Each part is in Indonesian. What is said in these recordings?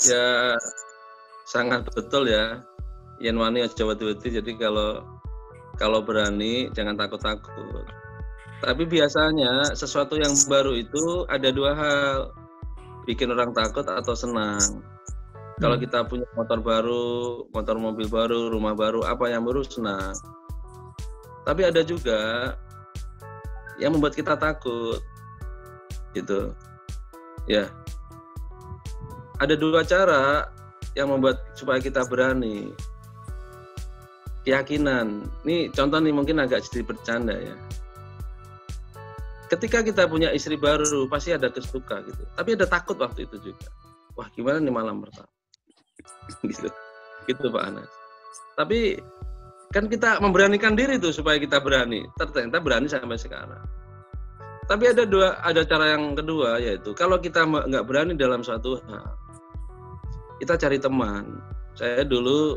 Ya, sangat betul ya. Yen wani aja wedi-wedi. Jadi kalau berani jangan takut-takut. Tapi biasanya sesuatu yang baru itu ada dua hal, bikin orang takut atau senang. Kalau kita punya motor baru, motor mobil baru, rumah baru, apa yang baru senang. Tapi ada juga yang membuat kita takut, gitu. Ya, ada dua cara yang membuat supaya kita berani. Keyakinan. Ini contoh nih mungkin agak sedikit bercanda ya. Ketika kita punya istri baru pasti ada kesuka gitu. Tapi ada takut waktu itu juga. Wah, gimana nih malam pertama? Gitu Pak Anas. Tapi kan kita memberanikan diri tuh supaya kita berani. Ternyata berani sampai sekarang. Tapi ada cara yang kedua, yaitu kalau kita nggak berani dalam suatu hal, kita cari teman. Saya dulu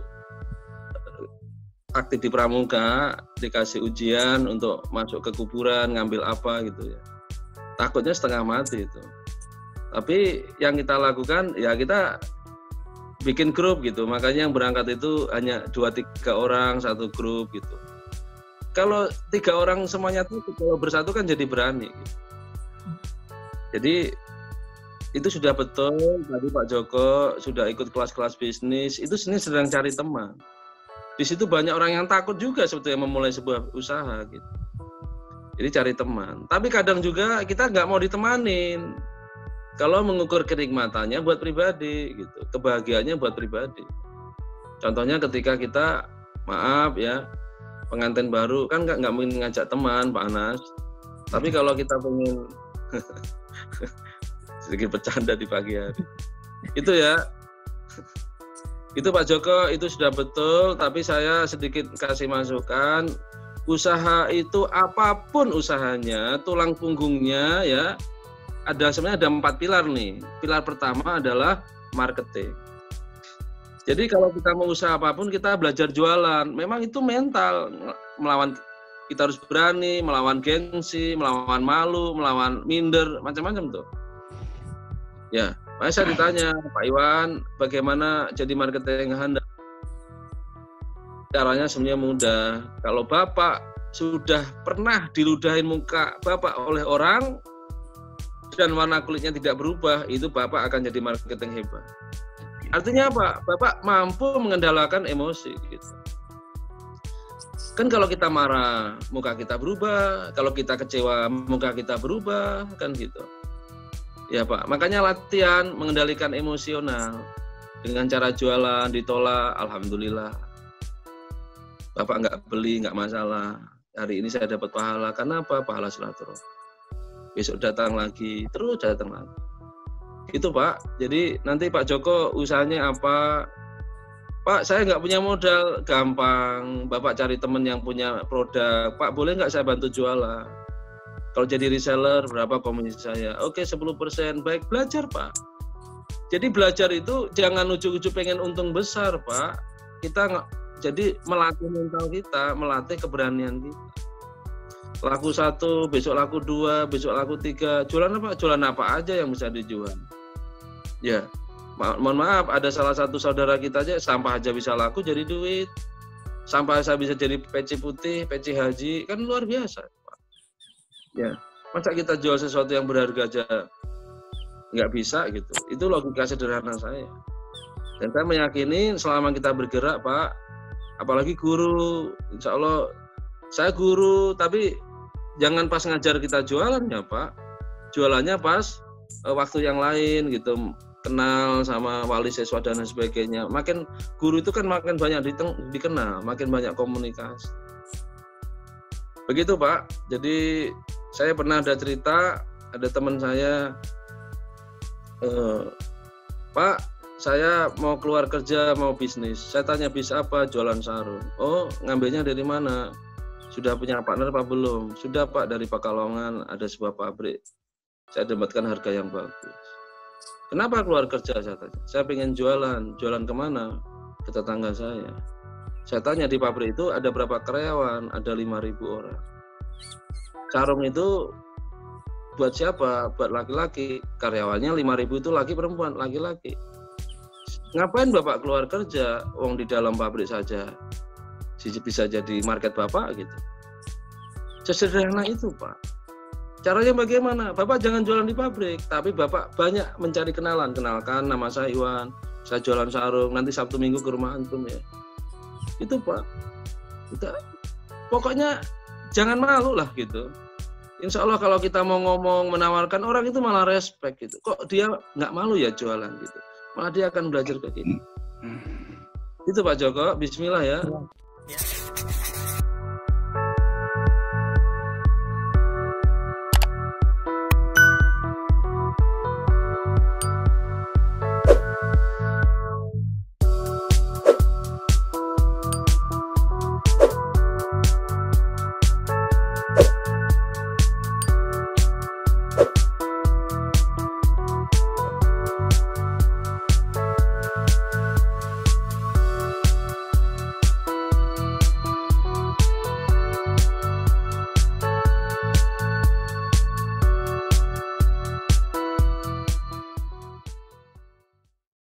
aktif di pramuka, dikasih ujian untuk masuk ke kuburan, ngambil apa gitu ya. Takutnya setengah mati itu. Tapi yang kita lakukan ya kita bikin grup gitu. Makanya yang berangkat itu hanya 2-3 orang satu grup gitu. Kalau 3 orang semuanya tuh kalau bersatu kan jadi berani gitu. Jadi itu sudah betul tadi Pak Joko sudah ikut kelas-kelas bisnis, itu sedang cari teman. Di situ banyak orang yang takut juga sebetulnya memulai sebuah usaha gitu. Jadi cari teman. Tapi kadang juga kita nggak mau ditemanin. Kalau mengukur kenikmatannya buat pribadi gitu, kebahagiaannya buat pribadi. Contohnya ketika kita maaf ya pengantin baru kan nggak mungkin ngajak teman Pak Anas. Tapi kalau kita pengen sedikit bercanda di pagi hari, itu ya. Itu Pak Joko itu sudah betul, tapi saya sedikit kasih masukan, usaha itu apapun usahanya, tulang punggungnya ya, sebenarnya ada 4 pilar nih. Pilar pertama adalah marketing. Jadi kalau kita mau usaha apapun, kita belajar jualan. Memang itu mental, kita harus berani, melawan gengsi, melawan malu, melawan minder, macam-macam tuh. Ya. Makanya saya ditanya, Pak Iwan, bagaimana jadi marketing handal? Caranya sebenarnya mudah. Kalau Bapak sudah pernah diludahin muka Bapak oleh orang dan warna kulitnya tidak berubah, itu Bapak akan jadi marketing hebat. Artinya apa? Bapak mampu mengendalikan emosi. Gitu. Kan kalau kita marah, muka kita berubah. Kalau kita kecewa, muka kita berubah. Kan gitu. Ya Pak, makanya latihan mengendalikan emosional dengan cara jualan ditolak, alhamdulillah. Bapak nggak beli, nggak masalah. Hari ini saya dapat pahala, karena apa? Pahala silaturahmi. Besok datang lagi, terus datang lagi. Itu Pak. Jadi nanti Pak Joko usahanya apa? Pak, saya nggak punya modal, gampang. Bapak cari teman yang punya produk. Pak, boleh nggak saya bantu jualan? Kalau jadi reseller, berapa komisi saya? Oke, 10%. Baik, belajar, Pak. Jadi belajar itu jangan ujuk-ujuk pengen untung besar, Pak. Jadi melatih mental kita, melatih keberanian kita. Laku 1, besok laku 2, besok laku 3. Jualan apa? Jualan apa aja yang bisa dijual. Ya, mohon maaf, ada salah satu saudara kita aja, sampah aja bisa laku jadi duit. Sampah saya bisa jadi peci putih, peci haji, kan luar biasa. Ya, masa kita jual sesuatu yang berharga aja nggak bisa gitu. Itu logika sederhana saya. Dan saya meyakini selama kita bergerak Pak, apalagi guru, insya Allah saya guru, tapi jangan pas ngajar kita jualan ya Pak. Jualannya pas waktu yang lain gitu, kenal sama wali siswa dan sebagainya. Makin guru itu kan makin banyak dikenal, makin banyak komunikasi. Begitu Pak. Jadi saya pernah ada cerita, ada teman saya, Pak, saya mau keluar kerja, mau bisnis. Saya tanya bisa apa? Jualan sarung. Oh, ngambilnya dari mana? Sudah punya partner apa belum? Sudah Pak, dari Pekalongan ada sebuah pabrik. Saya dapatkan harga yang bagus. Kenapa keluar kerja? Saya tanya. Saya pengen jualan. Jualan kemana? Ke tetangga saya. Saya tanya di pabrik itu ada berapa karyawan? Ada 5.000 orang. Sarung itu buat siapa? Buat laki-laki. Karyawannya 5.000 itu laki perempuan, laki-laki. Ngapain Bapak keluar kerja? Wong di dalam pabrik saja bisa jadi market Bapak gitu. Sesederhana itu, Pak. Caranya bagaimana? Bapak jangan jualan di pabrik, tapi Bapak banyak mencari kenalan. Kenalkan, nama saya Iwan, saya jualan sarung, nanti Sabtu Minggu ke rumah antum ya. Itu Pak. Pokoknya jangan malu lah gitu. Insya Allah kalau kita mau ngomong, menawarkan, orang itu malah respect gitu. Kok dia nggak malu ya jualan gitu. Malah dia akan belajar ke kita. Itu Pak Joko, bismillah ya.